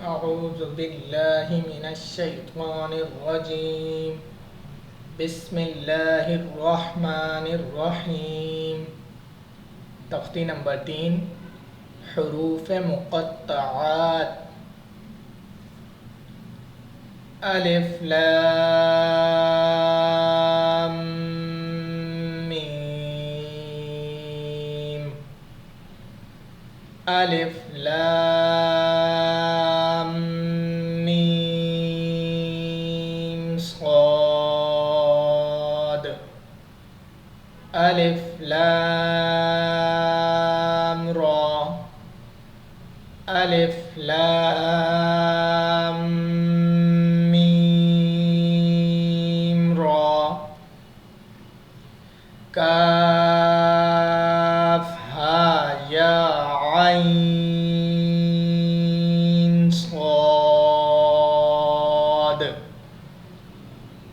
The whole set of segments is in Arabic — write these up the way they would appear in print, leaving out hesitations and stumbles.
أعوذ بالله من الشيطان الرجيم. بسم الله الرحمن الرحيم. तख्ती नंबर 3 हरूफ मुक़त्तआत। अलिफ लाम मीम। अलिफ लाम मीम صاد। अलिफ लाम را। अलिफ लाम मीम را। काफ हा या आइन صاد।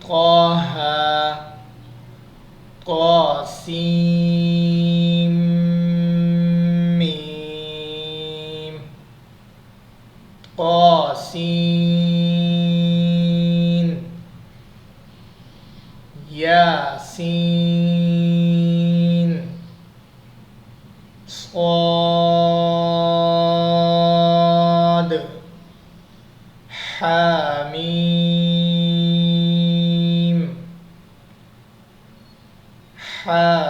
طه طاسيم ميم طاسين ياسين صاد حاميم حاميم